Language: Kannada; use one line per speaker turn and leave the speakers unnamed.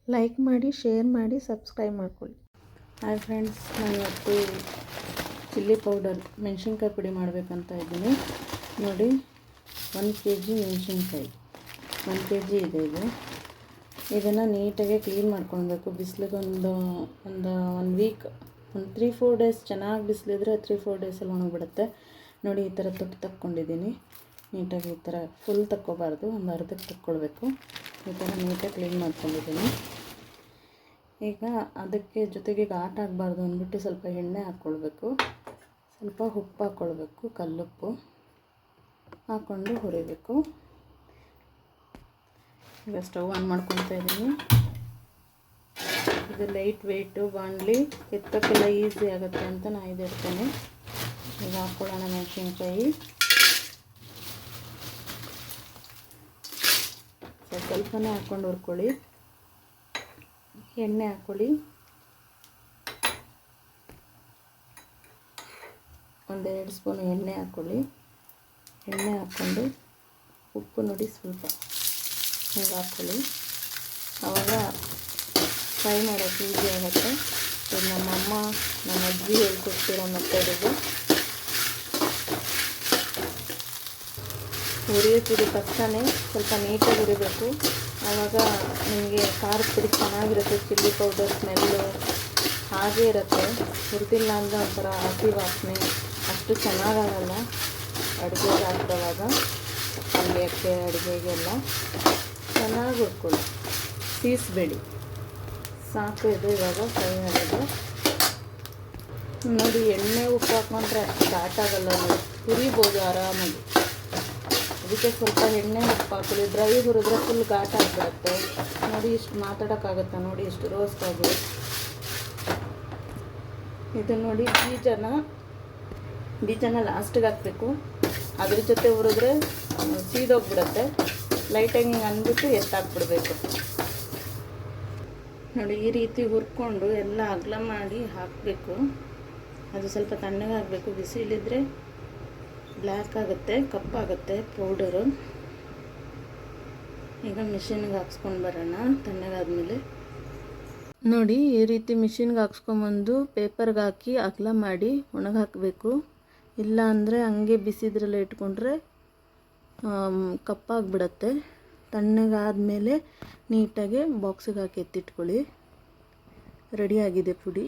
ಲೈಕ್ ಮಾಡಿ, ಶೇರ್ ಮಾಡಿ, ಸಬ್ಸ್ಕ್ರೈಬ್ ಮಾಡ್ಕೊಳ್ಳಿ. ಹಾಯ್ ಫ್ರೆಂಡ್ಸ್, ನಾನು ಇವತ್ತು ಚಿಲ್ಲಿ ಪೌಡರ್ ಮೆಣಸಿನ್ಕಾಯಿ ಪುಡಿ ಮಾಡಬೇಕಂತ ಇದ್ದೀನಿ. ನೋಡಿ, 1 kg ಮೆಣಸಿನ್ಕಾಯಿ, 1 kg ಇದೆ ಇದು. ಇದನ್ನು ನೀಟಾಗಿ ಕ್ಲೀನ್ ಮಾಡ್ಕೊಳ್ಬೇಕು. ಬಿಸಿಲಿಗೆ ಒಂದು 1 ವೀಕ್, ಒಂದು 3-4 ಡೇಸ್ ಚೆನ್ನಾಗಿ ಬಿಸಿಲಿದ್ರೆ 3-4 ಡೇಸಲ್ಲಿ ಒಣಗಿಬಿಡುತ್ತೆ. ನೋಡಿ, ಈ ಥರ ತುಟ್ಟು ತಕ್ಕೊಂಡಿದ್ದೀನಿ. ನೀಟಾಗಿ ಈ ಥರ ಫುಲ್ ತಕ್ಕೋಬಾರ್ದು, ಒಂದು ಅರ್ಧಕ್ಕೆ ತಕ್ಕೊಳ್ಬೇಕು. ಈ ಥರ ನೀಟಾಗಿ ಕ್ಲೀನ್ ಮಾಡ್ಕೊಂಡಿದ್ದೀನಿ. ಈಗ ಅದಕ್ಕೆ ಜೊತೆಗೆ ಘಾಟ್ ಆಗಬಾರ್ದು ಅಂದ್ಬಿಟ್ಟು ಸ್ವಲ್ಪ ಎಣ್ಣೆ ಹಾಕ್ಕೊಳ್ಬೇಕು, ಸ್ವಲ್ಪ ಉಪ್ಪು ಹಾಕ್ಕೊಳ್ಬೇಕು, ಕಲ್ಲುಪ್ಪು ಹಾಕ್ಕೊಂಡು ಹುರಿಬೇಕು. ಈಗ ಸ್ಟವ್ ಆನ್ ಮಾಡ್ಕೊತಾ ಇದ್ದೀನಿ. ಇದು ಲೈಟ್ ವೆಯ್ಟು ಬಾಣಲಿ, ಎತ್ತಕ್ಕೆಲ್ಲ ಈಸಿ ಆಗುತ್ತೆ ಅಂತ ನಾನು ಇದಿಡ್ತೇನೆ. ಈಗ ಹಾಕ್ಕೊಳ್ಳೋಣ ಮೆಣಸಿನ್ಕಾಯಿ. ಸ್ವಲ್ಪನೇ ಹಾಕ್ಕೊಂಡು ಹುರ್ಕೊಳ್ಳಿ. ಎಣ್ಣೆ ಹಾಕ್ಕೊಳ್ಳಿ, 1-2 ಸ್ಪೂನ್ ಎಣ್ಣೆ ಹಾಕ್ಕೊಳ್ಳಿ. ಎಣ್ಣೆ ಹಾಕ್ಕೊಂಡು ಉಪ್ಪು ನೋಡಿ ಸ್ವಲ್ಪ ಹಿಂಗೆ ಹಾಕ್ಕೊಳ್ಳಿ. ಆವಾಗ ಫ್ರೈ ಮಾಡೋಕ್ಕೆ ಈಸಿ ಆಗುತ್ತೆ. ಇದು ನಮ್ಮ ಅಜ್ಜಿ ಹೇಳ್ಕೊಡ್ತಿರೋ ಮೆಥಡಿಗೆ. ಹುರಿಯುತ್ತಿದ್ದ ತಕ್ಷಣ ಸ್ವಲ್ಪ ನೀಟಾಗಿ ಹುರಿಬೇಕು. ಆವಾಗ ನಿಮಗೆ ಖಾರದ ಪುಡಿ ಚೆನ್ನಾಗಿರುತ್ತೆ. ಚಿಲ್ಲಿ ಪೌಡರ್ ಸ್ಮೆಲ್ಲು ಹಾಗೇ ಇರುತ್ತೆ. ಹುರಿದಿಲ್ಲ ಅಂದರೆ ಒಂಥರ ಹಸಿ ವಾಸನೆ, ಅಷ್ಟು ಚೆನ್ನಾಗಾಗಲ್ಲ ಅಡುಗೆಗೆ ಹಾಕಿದವಾಗ. ಪಲ್ಯಕ್ಕೆ, ಅಡುಗೆಗೆಲ್ಲ ಚೆನ್ನಾಗಿ ಹುರ್ಕೊಳ್ಳಿ, ಸೀಸಬೇಡಿ. ಸಾಕು, ಇದು ಇವಾಗ ಫ್ರೈ ಆಗೋದು. ನೋಡಿ, ಎಣ್ಣೆ ಉಪ್ಪು ಹಾಕ್ಕೊಂಡ್ರೆ ಘಾಟಾಗಲ್ಲ ನೋಡಿ, ಹುರಿಬೋದು ಆರಾಮಾಗಿ. ಅದಕ್ಕೆ ಸ್ವಲ್ಪ ಎಣ್ಣೆ ಉಪ್ಪು ಹಾಕೊಳ್ಳಿ. ಡ್ರೈ ಹುರಿದ್ರೆ ಫುಲ್ ಘಾಟ್ ಆಗಿಬಿಡುತ್ತೆ. ನೋಡಿ, ಇಷ್ಟು ಮಾತಾಡೋಕ್ಕಾಗುತ್ತಾ? ನೋಡಿ, ಇಷ್ಟು ರೋಸ್ಟ್ ಆಗಿದೆ. ಇದು ನೋಡಿ, ಬೀಜನ ಲಾಸ್ಟಿಗೆ ಹಾಕಬೇಕು. ಅದ್ರ ಜೊತೆ ಹುರಿದ್ರೆ ಸೀದೋಗ್ಬಿಡುತ್ತೆ. ಲೈಟಾಗಿ ಹಿಂಗೆ ಅಂದ್ಬಿಟ್ಟು ಎತ್ತಾಕ್ಬಿಡ್ಬೇಕು. ನೋಡಿ, ಈ ರೀತಿ ಹುರ್ಕೊಂಡು ಎಲ್ಲ ಅಗಲ ಮಾಡಿ ಹಾಕಬೇಕು. ಅದು ಸ್ವಲ್ಪ ತಣ್ಣಗಾಗಬೇಕು. ಬಿಸಿಲಿದ್ರೆ ಬ್ಲ್ಯಾಕ್ ಆಗುತ್ತೆ, ಕಪ್ಪಾಗುತ್ತೆ ಪೌಡರು. ಈಗ ಮಿಷಿನ್ಗೆ ಹಾಕ್ಸ್ಕೊಂಡು ಬರೋಣ ತಣ್ಣಗಾದ್ಮೇಲೆ. ನೋಡಿ, ಈ ರೀತಿ ಮಿಷಿನ್ಗೆ ಹಾಕ್ಸ್ಕೊಂಬಂದು ಪೇಪರ್ಗೆ ಹಾಕಿ ಅಗಲ ಮಾಡಿ ಒಣಗಾಕಬೇಕು. ಇಲ್ಲ ಅಂದರೆ ಹಂಗೆ ಬಿಸಿದ್ರಲ್ಲೇ ಇಟ್ಕೊಂಡ್ರೆ ಕಪ್ಪಾಗಿಬಿಡತ್ತೆ. ತಣ್ಣಗಾದಮೇಲೆ ನೀಟಾಗಿ ಬಾಕ್ಸಿಗೆ ಹಾಕಿ ಎತ್ತಿಟ್ಕೊಳ್ಳಿ. ರೆಡಿಯಾಗಿದೆ ಪುಡಿ.